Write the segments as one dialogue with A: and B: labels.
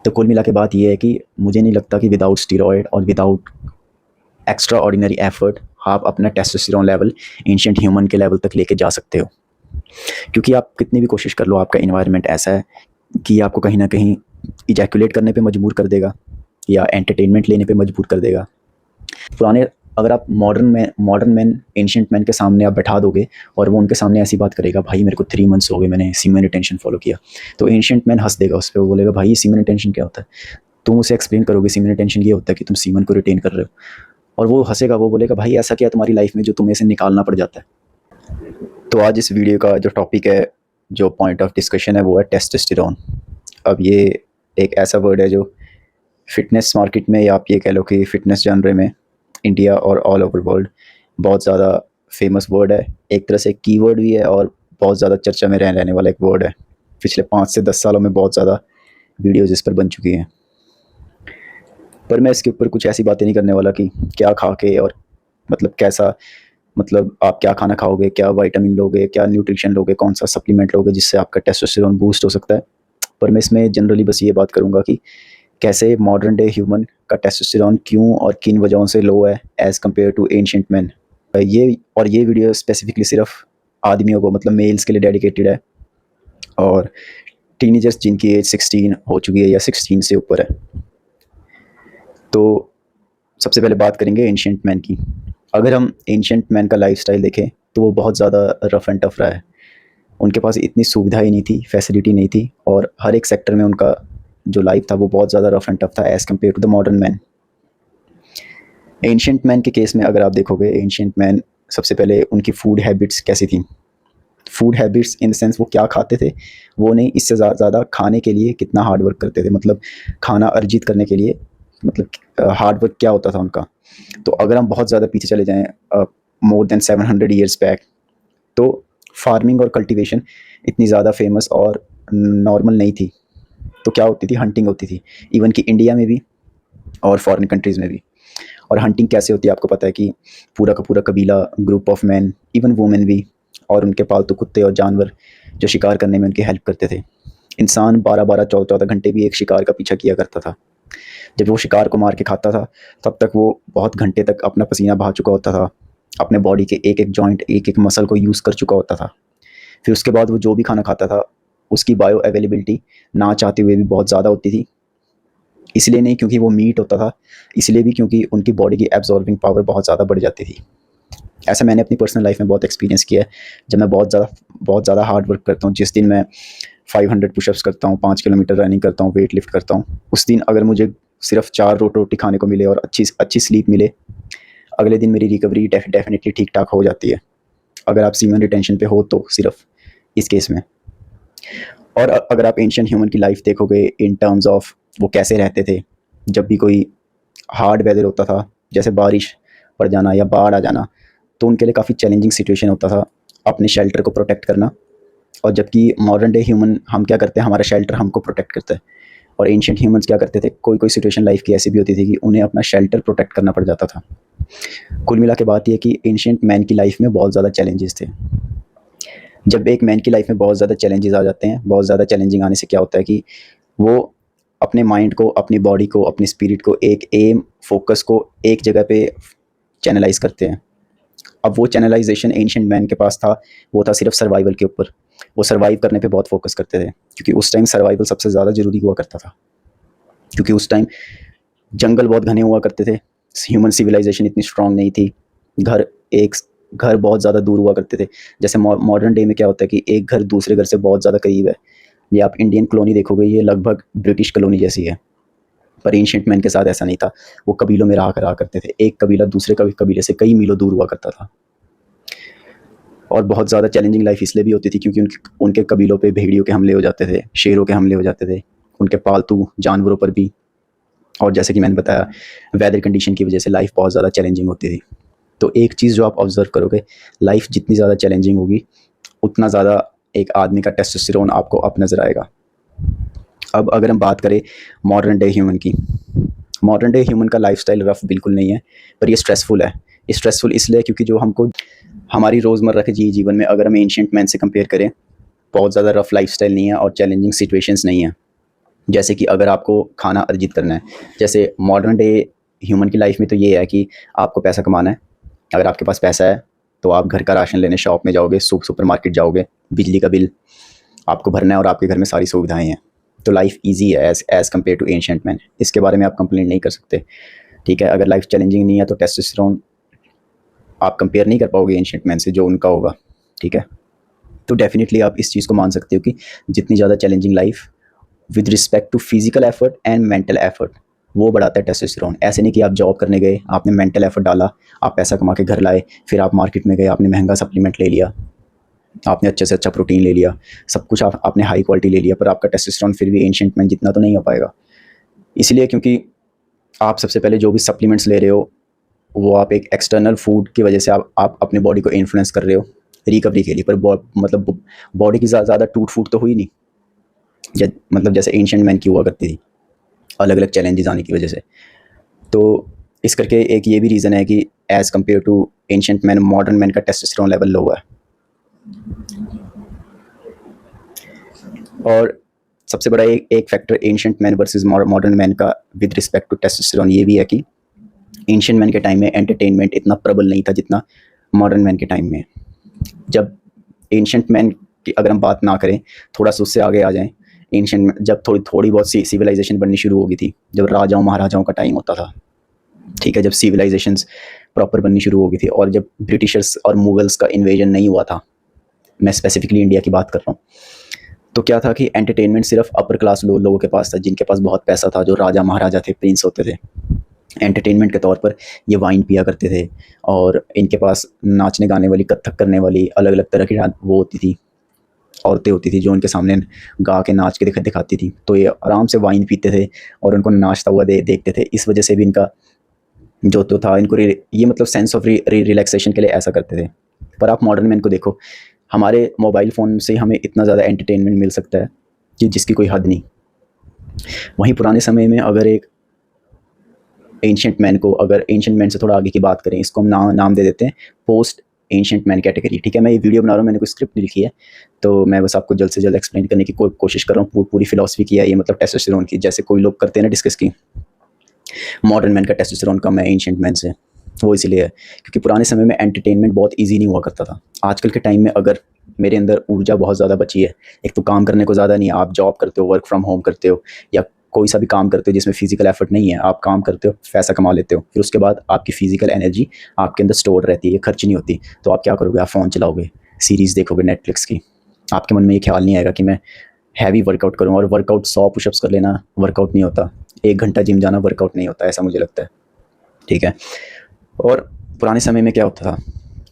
A: तो कुल मिला के बात ये है कि मुझे नहीं लगता कि विदाउट स्टीरॉयड और विदाउट एक्स्ट्रा ऑर्डिनरी एफर्ट आप अपना टेस्टोस्टेरोन लेवल एंशिएंट ह्यूमन के लेवल तक लेके जा सकते हो। क्योंकि आप कितनी भी कोशिश कर लो, आपका इन्वायरमेंट ऐसा है कि आपको कहीं ना कहीं इजैकुलेट करने पे मजबूर कर देगा या एंटरटेनमेंट लेने पे मजबूर कर देगा। पुराने अगर आप मॉडर्न मैन एंशिएंट मैन के सामने आप बैठा दोगे और वो उनके सामने ऐसी बात करेगा, भाई मेरे को 3 मंथ्स हो गए मैंने सीमेन रिटेंशन फॉलो किया, तो एंशिएंट मैन हंस देगा उस पर, वो बोलेगा भाई सीमेन रिटेंशन क्या होता है। तुम उसे एक्सप्लेन करोगे सीमेन रिटेंशन ये होता है कि तुम सीमन को रिटेन कर रहे हो, और वो हंसेगा, वो बोलेगा भाई ऐसा क्या तुम्हारी लाइफ में जो तुम्हें इसे निकालना पड़ जाता है। तो आज इस वीडियो का जो टॉपिक है, जो पॉइंट ऑफ डिस्कशन है, वो है टेस्टोस्टेरोन। अब ये एक ऐसा वर्ड है जो फिटनेस मार्केट में, या आप ये कह लो कि फिटनेस जनरे में, इंडिया और ऑल ओवर वर्ल्ड बहुत ज़्यादा फेमस वर्ड है। एक तरह से कीवर्ड भी है और बहुत ज़्यादा चर्चा में रहने वाला एक वर्ड है। पिछले 5 से 10 सालों में बहुत ज़्यादा वीडियोज़ इस पर बन चुकी हैं, पर मैं इसके ऊपर कुछ ऐसी बातें नहीं करने वाला कि क्या खा के और मतलब कैसा, मतलब आप क्या खाना खाओगे, क्या विटामिन लोगे, क्या न्यूट्रिशन लोगे, कौन सा सप्लीमेंट लोगे जिससे आपका टेस्टोस्टेरोन बूस्ट हो सकता है। पर मैं इसमें जनरली बस ये बात करूँगा कि कैसे मॉडर्न डे ह्यूमन का टेस्टोस्टेरोन क्यों और किन वजहों से लो है as compare to ancient man. ये वीडियो स्पेसिफिकली सिर्फ आदमियों को, मतलब मेल्स के लिए डेडिकेटेड है, और टीनेजर्स जिनकी एज 16 हो चुकी है या 16 से ऊपर है। तो सबसे पहले बात करेंगे एंशिएंट मैन की। अगर हम एंशिएंट मैन का लाइफस्टाइल देखें तो वो बहुत ज़्यादा रफ एंड टफ रहा है। उनके पास इतनी सुविधा ही नहीं थी, फैसिलिटी नहीं थी, और हर एक सेक्टर में उनका जो लाइफ था वो बहुत ज़्यादा रफ एंड टफ था as compare to the modern man. Ancient man के केस में अगर आप देखोगे, एंशिएंट मैन सबसे पहले उनकी फूड हैबिट्स कैसी थी। Food habits in the sense वो क्या खाते थे, वो नहीं, इससे ज़्यादा खाने के लिए कितना हार्ड वर्क करते थे, मतलब खाना अर्जित करने के लिए, मतलब हार्ड वर्क क्या होता था उनका। तो अगर हम बहुत ज़्यादा पीछे चले जाएँ, मोर देन 700 ईयर्स बैक, तो फार्मिंग और कल्टीवेशन इतनी ज़्यादा फेमस और नॉर्मल नहीं थी। तो क्या होती थी, हंटिंग होती थी, इवन कि इंडिया में भी और फॉरेन कंट्रीज़ में भी। और हंटिंग कैसे होती है आपको पता है कि पूरा का पूरा कबीला, group of man, even women भी, और उनके पालतू कुत्ते और जानवर जो शिकार करने में उनकी हेल्प करते थे। इंसान 12-12, 14-14 घंटे भी एक शिकार का पीछा किया करता था। जब वो शिकार को मार के खाता था तब तक वो बहुत घंटे तक अपना पसीना बहा चुका होता था, अपने बॉडी के एक एक जॉइंट, एक एक मसल को यूज़ कर चुका होता था। फिर उसके बाद वो जो भी खाना खाता था उसकी बायो अवेलेबिलिटी ना चाहते हुए भी बहुत ज़्यादा होती थी। इसलिए नहीं क्योंकि वो मीट होता था, इसलिए भी क्योंकि उनकी बॉडी की एब्जॉर्बिंग पावर बहुत ज़्यादा बढ़ जाती थी। ऐसा मैंने अपनी पर्सनल लाइफ में बहुत एक्सपीरियंस किया है। जब मैं बहुत ज़्यादा हार्ड वर्क करता हूँ, जिस दिन मैं 500 पुशअप्स करता हूँ, 5 किलोमीटर रनिंग करता हूँ, वेट लिफ्ट करता हूँ, उस दिन अगर मुझे सिर्फ 4 रोटी खाने को मिले और अच्छी स्लीप मिले, अगले दिन मेरी रिकवरी डेफिनेटली ठीक ठाक हो जाती है, अगर आप सीमन रिटेंशन पे हो तो सिर्फ इस केस में। और अगर आप एंशिएंट ह्यूमन की लाइफ देखोगे इन टर्म्स ऑफ वो कैसे रहते थे, जब भी कोई हार्ड वेदर होता था, जैसे बारिश पड़ जाना या बाढ़ आ जाना, तो उनके लिए काफ़ी चैलेंजिंग सिचुएशन होता था अपने शेल्टर को प्रोटेक्ट करना। और जबकि मॉडर्न डे ह्यूमन हम क्या करते हैं, हमारा शेल्टर हमको प्रोटेक्ट करता है, और एंशिएंट ह्यूमंस क्या करते थे, कोई सिचुएशन लाइफ की ऐसी भी होती थी कि उन्हें अपना शेल्टर प्रोटेक्ट करना पड़ जाता था। कुल मिला के बात यह कि एंशिएंट मैन की लाइफ में बहुत ज़्यादा चैलेंजेस थे। जब एक मैन की लाइफ में बहुत ज़्यादा चैलेंजेस आ जाते हैं, बहुत ज़्यादा चैलेंजिंग आने से क्या होता है कि वो अपने माइंड को, अपनी बॉडी को, अपनी स्पिरिट को, एक एम फोकस को एक जगह पे चैनलाइज करते हैं। अब वो चैनलाइजेशन एंशिएंट मैन के पास था, वो था सिर्फ सर्वाइवल के ऊपर। वो सर्वाइव करने पे बहुत फोकस करते थे, क्योंकि उस टाइम सर्वाइवल सबसे ज़्यादा ज़रूरी हुआ करता था, क्योंकि उस टाइम जंगल बहुत घने हुआ करते थे, ह्यूमन सिविलाइजेशन इतनी स्ट्रांग नहीं थी, घर बहुत ज़्यादा दूर हुआ करते थे। जैसे मॉडर्न डे में क्या होता है कि एक घर दूसरे घर से बहुत ज़्यादा करीब है। ये आप इंडियन कॉलोनी देखोगे, ये लगभग ब्रिटिश कॉलोनी जैसी है, पर एंशिएंट मैन के साथ ऐसा नहीं था। वो कबीलों में रहा करते थे, एक कबीला दूसरे कबीले से कई मीलों दूर हुआ करता था। और बहुत ज़्यादा चैलेंजिंग लाइफ इसलिए भी होती थी क्योंकि उनके कबीलों पे भेड़ियों के हमले हो जाते थे, शेरों के हमले हो जाते थे, उनके पालतू जानवरों पर भी। और जैसे कि मैंने बताया, वेदर कंडीशन की वजह से लाइफ बहुत ज़्यादा चैलेंजिंग होती थी। तो एक चीज़ जो आप ऑब्जर्व करोगे, लाइफ जितनी ज़्यादा चैलेंजिंग होगी उतना ज़्यादा एक आदमी का टेस्टोस्टेरोन आपको अप नज़र आएगा। अब अगर हम बात करें मॉडर्न डे ह्यूमन की, मॉडर्न डे ह्यूमन का लाइफस्टाइल रफ बिल्कुल नहीं है, पर ये स्ट्रेसफुल है। ये स्ट्रेसफुल इसलिए क्योंकि जो हमको हमारी रोज़मर्रा के जीवन में अगर हम एंशिएंट मैन से कंपेयर करें, बहुत ज़्यादा रफ लाइफस्टाइल नहीं है और चैलेंजिंग सिचुएशंस नहीं है। जैसे कि अगर आपको खाना अर्जित करना है, जैसे मॉडर्न डे ह्यूमन की लाइफ में तो ये है कि आपको पैसा कमाना है। अगर आपके पास पैसा है तो आप घर का राशन लेने शॉप में जाओगे, सुपरमार्केट जाओगे, बिजली का बिल आपको भरना है और आपके घर में सारी सुविधाएं हैं। तो लाइफ ईजी है as compare to ancient man. इसके बारे में आप कंप्लेंट नहीं कर सकते। ठीक है, अगर लाइफ चैलेंजिंग नहीं है तो टेस्टोस्टेरोन आप कंपेयर नहीं कर पाओगे एंशिएंट मैन से जो उनका होगा। ठीक है, तो डेफिनेटली आप इस चीज़ को मान सकते हो कि जितनी ज़्यादा challenging life with respect to physical effort and mental effort, वो बढ़ाता है टेस्टोस्टेरोन। ऐसे नहीं कि आप जॉब करने गए, आपने मेंटल एफर्ट डाला, आप पैसा कमा के घर लाए, फिर आप मार्केट में गए, आपने महंगा सप्लीमेंट ले लिया, आपने अच्छे से अच्छा प्रोटीन ले लिया, सब कुछ आपने हाई क्वालिटी ले लिया, पर आपका टेस्टोस्टेरोन फिर भी एंशिएंट मैन जितना तो नहीं हो पाएगा। इसलिए क्योंकि आप सबसे पहले जो भी सप्लीमेंट्स ले रहे हो वो आप एक एक्सटर्नल फूड की वजह से आप अपने बॉडी को इन्फ्लुएंस कर रहे हो रिकवरी के लिए, पर मतलब बॉडी की ज़्यादा टूट फूट तो हुई नहीं, मतलब जैसे एंशिएंट मैन की हुआ करती थी, अलग अलग चैलेंजेस आने की वजह से। तो इस करके एक ये भी रीज़न है कि as compare to ancient man, modern man का टेस्टोस्टेरोन लेवल लो है। और सबसे बड़ा एक factor ancient man versus modern man का विद रिस्पेक्ट टू टेस्टोस्टेरोन ये भी है कि एंशिएंट मैन के टाइम में एंटरटेनमेंट इतना प्रबल नहीं था जितना मॉडर्न मैन के टाइम में। जब एंशिएंट मैन की अगर हम बात ना करें, थोड़ा सा उससे आगे आ जाएं, एंशिएंट जब थोड़ी बहुत सिविलाइजेशन बननी शुरू हो गई थी, जब राजाओं महाराजाओं का टाइम होता था। ठीक है, जब सिविलाइजेशंस प्रॉपर बननी शुरू हो गई थी और जब ब्रिटिशर्स और मुगल्स का इन्वेजन नहीं हुआ था, मैं स्पेसिफिकली इंडिया की बात कर रहा हूँ, तो क्या था कि एंटरटेनमेंट सिर्फ अपर क्लास लोगों के पास था, जिनके पास बहुत पैसा था, जो राजा महाराजा थे, प्रिंस होते थे। एंटरटेनमेंट के तौर पर ये वाइन पिया करते थे और इनके पास नाचने गाने वाली, कथक करने वाली, अलग अलग तरह की वो होती थी, औरतें होती थी जो उनके सामने गा के नाच के दिखाती थी। तो ये आराम से वाइन पीते थे और उनको नाचता हुआ देखते थे। इस वजह से भी इनका जो तो था, इनको ये मतलब सेंस ऑफ रिलैक्सेशन के लिए ऐसा करते थे। पर आप मॉडर्न मैन को देखो, हमारे मोबाइल फ़ोन से हमें इतना ज़्यादा एंटरटेनमेंट मिल सकता है कि जिसकी कोई हद नहीं। वहीं पुराने समय में अगर एक एंशिएंट मैन को, अगर एंशिएंट मैन से थोड़ा आगे की बात करें, इसको हम नाम दे देते हैं पोस्ट एंशिएंट मैन कैटेगरी। ठीक है, मैं ये वीडियो बना रहा हूँ, मैंने कोई स्क्रिप्ट नहीं लिखी है, तो मैं बस आपको जल्द से जल्द एक्सप्लेन करने की कोशिश कर रहा हूँ। पूरी फिलॉसफी की है ये, मतलब टेस्टोस्टेरोन की, जैसे कोई लोग करते हैं ना डिस्कस की, मॉडर्न मैन का टेस्टोस्टेरोन कम है एंशिएंट मैन से। वो इसलिए है क्योंकि पुराने समय में एंटरटेनमेंट बहुत ईजी नहीं हुआ करता था। आजकल के टाइम में अगर मेरे अंदर ऊर्जा बहुत ज़्यादा बची है, एक तो काम करने को ज़्यादा नहीं है, आप जॉब करते हो, वर्क फ्रॉम होम करते हो, या कोई सा भी काम करते हो जिसमें फिजिकल एफर्ट नहीं है, आप काम करते हो, पैसा कमा लेते हो, फिर उसके बाद आपकी फिजिकल एनर्जी आपके अंदर स्टोर रहती है, ये खर्च नहीं होती। तो आप क्या करोगे? आप फ़ोन चलाओगे, सीरीज़ देखोगे नेटफ्लिक्स की। आपके मन में ये ख्याल नहीं आएगा कि मैं हैवी वर्कआउट करूँ, और वर्कआउट 100 पुशअप्स कर लेना वर्कआउट नहीं होता, 1 घंटा जिम जाना वर्कआउट नहीं होता, ऐसा मुझे लगता है। ठीक है, और पुराने समय में क्या होता था,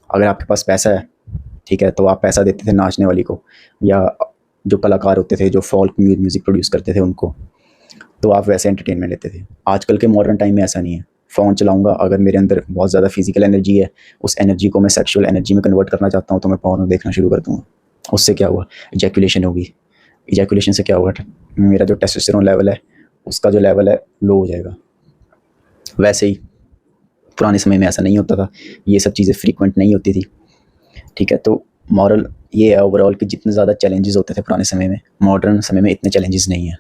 A: अगर आपके पास पैसा है, ठीक है, तो आप पैसा देते थे नाचने वाली को, या जो कलाकार होते थे जो फोल्क म्यूज़िक प्रोड्यूस करते थे उनको, तो आप वैसे एंटरटेनमेंट लेते थे। आजकल के मॉडर्न टाइम में ऐसा नहीं है। फ़ोन चलाऊँगा, अगर मेरे अंदर बहुत ज़्यादा फिजिकल एनर्जी है, उस एनर्जी को मैं सेक्सुअल एनर्जी में कन्वर्ट करना चाहता हूँ, तो मैं पोर्नो देखना शुरू कर दूँगा। उससे क्या हुआ? इजैकुलेशन होगी। इजैकुलेशन से क्या होगा? मेरा जो टेस्टोस्टेरोन लेवल है, उसका जो लेवल है, लो हो जाएगा। वैसे ही पुराने समय में ऐसा नहीं होता था, ये सब चीज़ें फ्रीक्वेंट नहीं होती थी। ठीक है, तो मॉरल ये है ओवरऑल कि जितने ज़्यादा चैलेंजेस होते थे पुराने समय में, मॉडर्न समय में इतने चैलेंजेस नहीं हैं।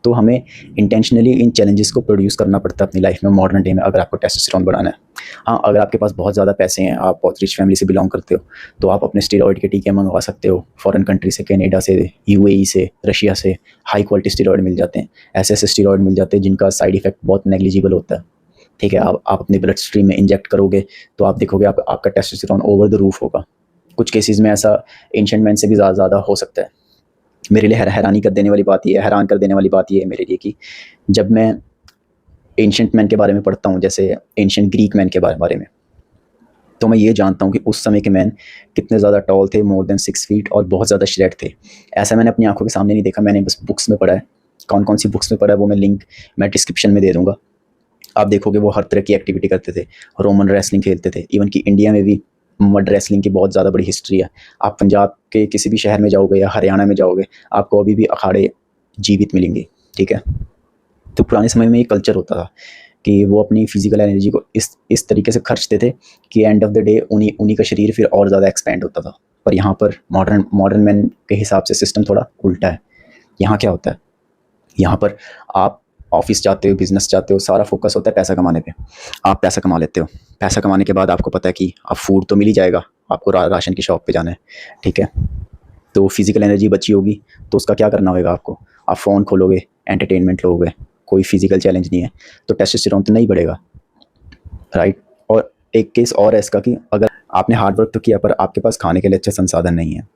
A: तो हमें इंटेंशनली इन चैलेंजेस को प्रोड्यूस करना पड़ता है अपनी लाइफ में मॉडर्न डे में, अगर आपको टेस्टोस्टेरोन बढ़ाना है। हाँ, अगर आपके पास बहुत ज़्यादा पैसे हैं, आप बहुत रिच फैमिली से बिलोंग करते हो, तो आप अपने स्टेरॉइड के टीके मंगवा सकते हो फॉरेन कंट्री से, कनाडा से, यूएई से, रशिया से। हाई क्वालिटी स्टेरॉइड मिल जाते हैं, ऐसे स्टेरॉइड मिल जाते हैं जिनका साइड इफेक्ट बहुत नेग्लिजिबल होता है। ठीक है, आप अपने ब्लड स्ट्रीम में इंजेक्ट करोगे तो आप देखोगे आपका टेस्टोस्टेरोन ओवर द रूफ होगा। कुछ केसेस में ऐसा एंशिएंट मैन से भी ज़्यादा हो सकता है। मेरे लिए हैरान कर देने वाली बात ये है मेरे लिए कि जब मैं एंशिएंट मैन के बारे में पढ़ता हूँ, जैसे एंशिएंट ग्रीक मैन के बारे में, तो मैं ये जानता हूँ कि उस समय के मैन कितने ज़्यादा टॉल थे, मोर देन 6 फीट, और बहुत ज़्यादा श्रेड थे। ऐसा मैंने अपनी आंखों के सामने नहीं देखा, मैंने बस बुक्स में पढ़ा है। कौन कौन सी बुक्स में पढ़ा है वो मैं लिंक डिस्क्रिप्शन में दे दूँगा। आप देखोगे वो हर तरह की एक्टिविटी करते थे, रोमन रेसलिंग खेलते थे, इवन कि इंडिया में भी मड रेसलिंग की बहुत ज़्यादा बड़ी हिस्ट्री है। आप पंजाब के किसी भी शहर में जाओगे या हरियाणा में जाओगे, आपको अभी भी अखाड़े जीवित मिलेंगे। ठीक है, तो पुराने समय में ये कल्चर होता था कि वो अपनी फिजिकल एनर्जी को इस तरीके से खर्चते थे कि एंड ऑफ द डे उन्हीं का शरीर फिर और ज़्यादा एक्सपेंड होता था। पर यहाँ पर मॉडर्न मैन के हिसाब से सिस्टम थोड़ा उल्टा है। यहाँ क्या होता है, यहाँ पर आप ऑफिस जाते हो, बिजनेस जाते हो, सारा फोकस होता है पैसा कमाने पे। आप पैसा कमा लेते हो, पैसा कमाने के बाद आपको पता है कि अब फूड तो मिल ही जाएगा, आपको राशन की शॉप पे जाना है, ठीक है। तो फिजिकल एनर्जी बची होगी, तो उसका क्या करना होगा आपको? आप फ़ोन खोलोगे, एंटरटेनमेंट लोगे, कोई फिजिकल चैलेंज नहीं है, तो टेस्टोस्टेरोन तो नहीं बढ़ेगा, राइट। और एक केस और है इसका कि अगर आपने हार्ड वर्क तो किया पर आपके पास खाने के लिए अच्छे संसाधन नहीं है,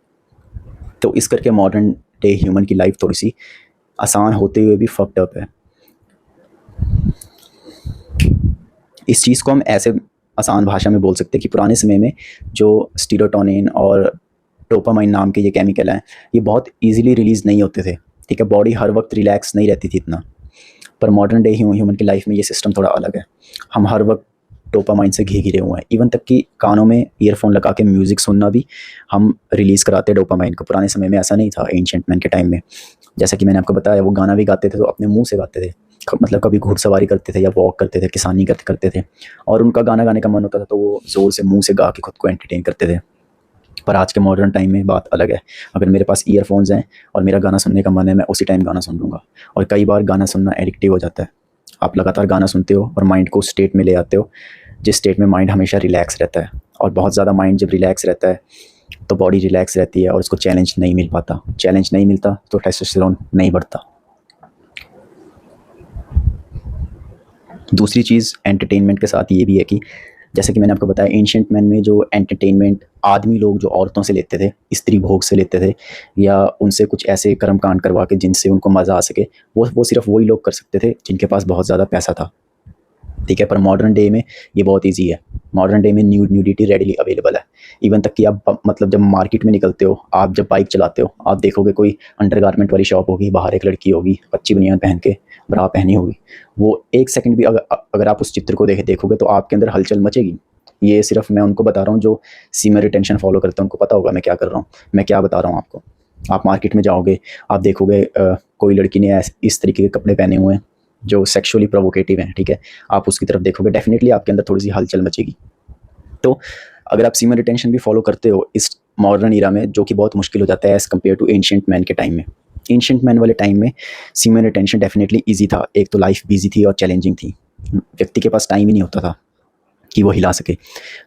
A: तो इस करके मॉडर्न डे ह्यूमन की लाइफ थोड़ी सी आसान होते हुए भी फक्ड अप है। इस चीज़ को हम ऐसे आसान भाषा में बोल सकते हैं कि पुराने समय में जो स्टीरोटोनिन और डोपामाइन नाम के ये केमिकल हैं, ये बहुत इजीली रिलीज़ नहीं होते थे, ठीक है। बॉडी हर वक्त रिलैक्स नहीं रहती थी इतना। पर मॉडर्न डे ह्यूमन की लाइफ में ये सिस्टम थोड़ा अलग है। हम हर वक्त डोपामाइन से घिरे हुए हैं। इवन तक कि कानों में ईयरफोन लगा के म्यूज़िक सुनना भी हम रिलीज़ कराते हैं डोपामाइन को। पुराने समय में ऐसा नहीं था, एंशिएंट मैन के टाइम में। जैसा कि मैंने आपको बताया, वो गाना भी गाते थे तो अपने मुँह से गाते थे। मतलब कभी घुड़सवारी करते थे या वॉक करते थे, किसानी करते थे, और उनका गाना गाने का मन होता था तो वो ज़ोर से मुँह से गा के खुद को एंटरटेन करते थे। पर आज के मॉडर्न टाइम में बात अलग है। अगर मेरे पास ईयरफोन्स हैं और मेरा गाना सुनने का मन है, मैं उसी टाइम गाना सुन लूँगा। और कई बार गाना सुनना एडिक्टिव हो जाता है। आप लगातार गाना सुनते हो और माइंड को उस स्टेट में ले आते हो जिस स्टेट में माइंड हमेशा रिलैक्स रहता है। और बहुत ज़्यादा माइंड जब रिलैक्स रहता है तो बॉडी रिलैक्स रहती है और उसको चैलेंज नहीं मिल पाता। चैलेंज नहीं मिलता तो टेस्टोस्टेरोन नहीं बढ़ता। दूसरी चीज़ एंटरटेनमेंट के साथ ये भी है कि जैसे कि मैंने आपको बताया, एंशिएंट मैन में जो एंटरटेनमेंट आदमी लोग जो औरतों से लेते थे, स्त्री भोग से लेते थे, या उनसे कुछ ऐसे कर्म कांड करवा के जिनसे उनको मज़ा आ सके, वो सिर्फ वही लोग कर सकते थे जिनके पास बहुत ज़्यादा पैसा था, ठीक है। पर मॉडर्न डे में ये बहुत ईजी है। मॉडर्न डे में न्यूडिटी रेडीली अवेलेबल है। इवन तक कि आप मतलब जब मार्केट में निकलते हो, आप जब बाइक चलाते हो, आप देखोगे कोई अंडरगारमेंट वाली शॉप होगी, बाहर एक लड़की होगी अच्छी बनियान पहन के, ब्रा पहनी होगी। वो एक सेकंड भी अगर आप उस चित्र को देखोगे तो आपके अंदर हलचल मचेगी। ये सिर्फ मैं उनको बता रहा हूँ जो सीमर रिटेंशन फॉलो करते हैं, उनको पता होगा मैं क्या कर रहा हूँ, मैं क्या बता रहा हूँ आपको। आप मार्केट में जाओगे, आप देखोगे कोई लड़की ने इस तरीके के कपड़े पहने हुए हैं जो सेक्सुअली प्रोवोकेटिव हैं, ठीक है। आप उसकी तरफ देखोगे, डेफिनेटली आपके अंदर थोड़ी सी हलचल मचेगी। तो अगर आप सीमर रिटेंशन भी फॉलो करते हो इस मॉडर्न ईरा में, जो कि बहुत मुश्किल हो जाता है as compare to ancient man के टाइम में। एंशिएंट मैन वाले टाइम में सीमर रिटेंशन डेफिनेटली ईजी था। एक तो लाइफ बिजी थी और चैलेंजिंग थी, व्यक्ति के पास टाइम ही नहीं होता था कि वो हिला सके।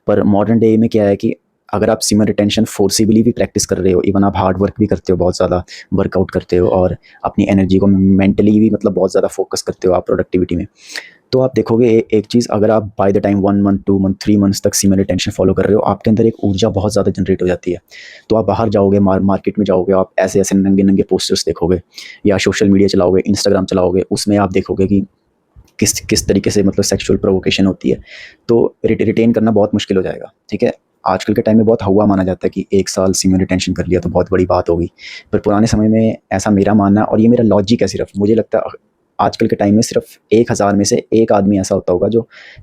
A: पर मॉडर्न डे में क्या है कि अगर आप सीमर रिटेंशन फोर्सिबली भी प्रैक्टिस कर रहे हो, इवन आप हार्ड वर्क भी करते हो, बहुत ज़्यादा वर्कआउट करते हो और अपनी एनर्जी को मेंटली भी मतलब बहुत ज़्यादा फोकस करते हो आप प्रोडक्टिविटी में, तो आप देखोगे एक चीज़, अगर आप by the time 1 month 2 month 3 months तक सीमर रिटेंशन फॉलो कर रहे हो, आपके अंदर एक ऊर्जा बहुत ज़्यादा जनरेट हो जाती है। तो आप बाहर जाओगे, मार्केट में जाओगे, आप ऐसे ऐसे नंगे नंगे पोस्टर्स देखोगे, या सोशल मीडिया चलाओगे, इंस्टाग्राम चलाओगे, उसमें आप देखोगे कि किस तरीके से मतलब सेक्सुअल प्रोवोकेशन होती है। तो रिटेन करना बहुत मुश्किल हो जाएगा, ठीक है। आजकल के टाइम में बहुत हुआ माना जाता है कि 1 साल सीमर रिटेंशन कर लिया तो बहुत बड़ी बात होगी। पर पुराने समय में ऐसा मेरा मानना, और ये मेरा लॉजिक है सिर्फ, मुझे लगता है आजकल के टाइम में सिर्फ 1000 में से एक आदमी ऐसा होता होगा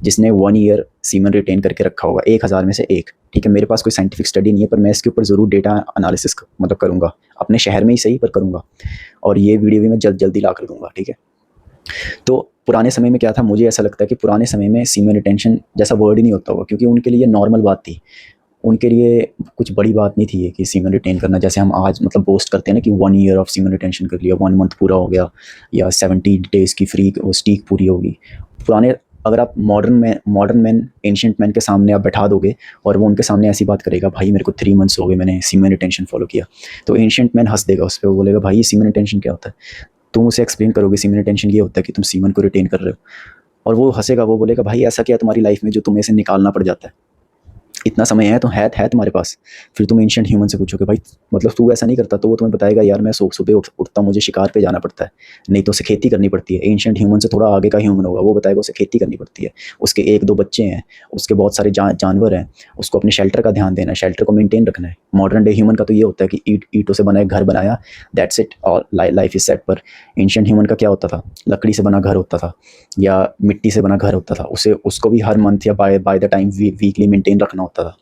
A: जिसने 1 ईयर सीमन रिटेन करके रखा होगा। 1000 में से एक, ठीक है। मेरे पास कोई साइंटिफिक स्टडी नहीं है, पर मैं इसके ऊपर ज़रूर डेटा एनालिसिस मतलब करूँगा, अपने शहर में ही सही पर करूँगा, और ये वीडियो भी मैं जल्दी ला कर दूँगा, ठीक है। तो पुराने समय में क्या था, मुझे ऐसा लगता है कि पुराने समय में सीमन रिटेंशन जैसा वर्ड ही नहीं होता होगा, क्योंकि उनके लिए नॉर्मल बात थी। उनके लिए कुछ बड़ी बात नहीं थी ये कि सीमन रिटेन करना, जैसे हम आज मतलब बोस्ट करते हैं ना कि 1 ईयर ऑफ सीमन रिटेंशन कर लिया, 1 मंथ पूरा हो गया, या 70 डेज़ की फ्री वो स्टीक पूरी होगी। पुराने, अगर आप मॉडर्न मैन एंशिएंट मैन के सामने आप बैठा दोगे और वो उनके सामने ऐसी बात करेगा, भाई मेरे को 3 मंथ्स हो गए मैंने सीमन रिटेंशन फॉलो किया, तो एंशिएंट मैन हंस देगा उस पर, वो बोलेगा भाई सीमन रिटेंशन क्या होता है। तुम उसे एक्सप्लेन करोगे सीमन रिटेंशन ये होता है कि तुम सीमन को रिटेन कर रहे हो, और वो हंसेगा, वो बोलेगा भाई ऐसा क्या है तुम्हारी लाइफ में जो तुम्हें इसे निकालना पड़ जाता है, इतना समय है तो है तुम्हारे पास। फिर तुम एंशिएंट ह्यूमन से पूछोगे भाई मतलब तू ऐसा नहीं करता, तो वो तुम्हें बताएगा यार मैं सुबह उठता हूँ, मुझे शिकार पे जाना पड़ता है, नहीं तो उसे खेती करनी पड़ती है। एंशिएंट ह्यूमन से थोड़ा आगे का ह्यूमन होगा, वो बताएगा उसे खेती करनी पड़ती है, उसके 1-2 बच्चे हैं, उसके बहुत सारे जानवर हैं, उसको अपने शेल्टर का ध्यान देना है, शेल्टर को मेंटेन रखना है। मॉडर्न डे ह्यूमन का तो ये होता है कि ईंटों से बना एक घर बनाया, दैट्स इट, और लाइफ इज सेट। पर एंशिएंट ह्यूमन का क्या होता था, लकड़ी से बना घर होता था या मिट्टी से बना घर होता था, उसको भी हर मंथ या by the time weekly maintain रखना होता था।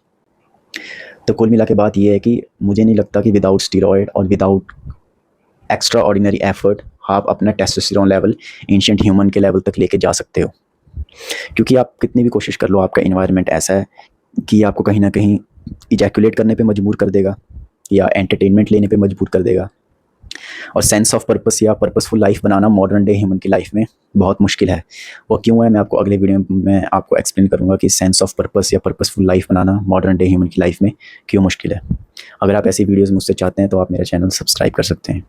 A: तो कुल मिला के बात ये है कि मुझे नहीं लगता कि विदाउट स्टीरॉयड और विदाउट एक्स्ट्रा ऑर्डिनरी एफर्ट आप अपना टेस्टोस्टेरोन लेवल एंशिएंट ह्यूमन के लेवल तक लेके जा सकते हो, क्योंकि आप कितनी भी कोशिश कर लो, आपका इन्वायरमेंट ऐसा है कि आपको कहीं ना कहीं इजैकुलेट करने पे मजबूर कर देगा या एंटरटेनमेंट लेने पे मजबूर कर देगा, और सेंस ऑफ पर्पस या पर्पसफुल लाइफ बनाना मॉडर्न डे ह्यूमन की लाइफ में बहुत मुश्किल है। वो क्यों है, मैं आपको अगले वीडियो में आपको एक्सप्लेन करूँगा कि सेंस ऑफ पर्पस या पर्पसफुल लाइफ बनाना मॉडर्न डे ह्यूमन की लाइफ में क्यों मुश्किल है। अगर आप ऐसी वीडियोज़ मुझसे चाहते हैं तो आप मेरा चैनल सब्सक्राइब कर सकते हैं।